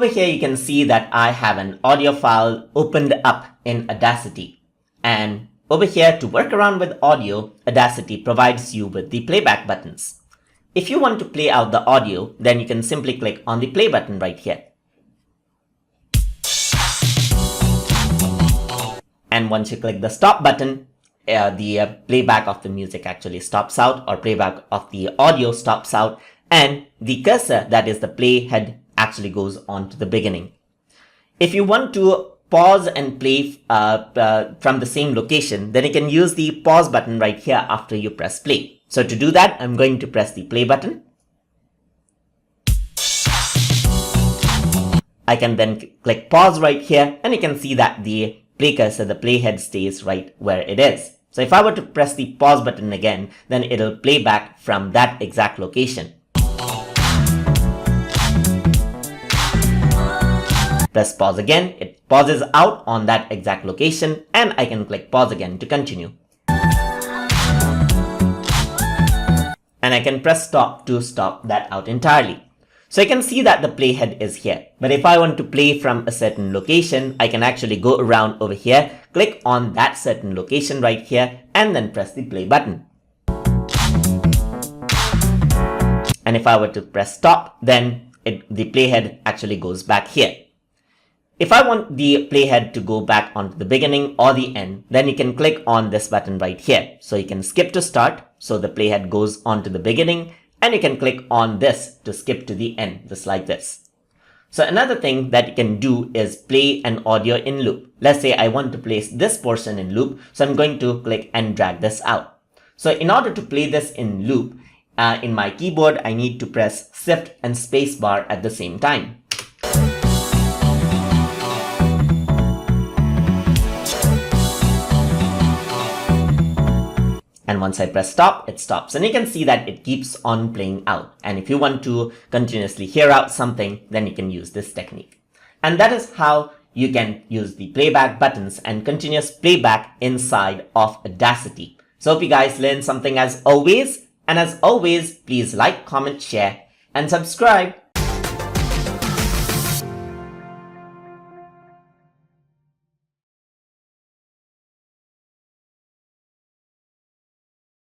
over here you can see that I have an audio file opened up in Audacity. And over here, to work around with audio, Audacity provides you with the playback buttons. If you want to play out the audio, then you can simply click on the play button right here. And once you click the stop button, the playback of the music actually stops out, or playback of the audio stops out, and the cursor, that is the playhead, actually goes on to the beginning. If you want to pause and play from the same location, then you can use the pause button right here after you press play. So to do that, I'm going to press the play button. I can then click pause right here, and you can see that the play cursor, the playhead, stays right where it is. So if I were to press the pause button again, then it'll play back from that exact location. Press pause again, it pauses out on that exact location, and I can click pause again to continue. And I can press stop to stop that out entirely. So you can see that the playhead is here. But if I want to play from a certain location, I can actually go around over here, click on that certain location right here, and then press the play button. And if I were to press stop, then the playhead actually goes back here. If I want the playhead to go back onto the beginning or the end, then you can click on this button right here. So you can skip to start, so the playhead goes onto the beginning, and you can click on this to skip to the end, just like this. So another thing that you can do is play an audio in loop. Let's say I want to place this portion in loop, so I'm going to click and drag this out. So in order to play this in loop, in my keyboard, I need to press Shift and Spacebar at the same time. And once I press stop, it stops. And you can see that it keeps on playing out. And if you want to continuously hear out something, then you can use this technique. And that is how you can use the playback buttons and continuous playback inside of Audacity. So hope you guys learned something as always. And as always, please like, comment, share, and subscribe.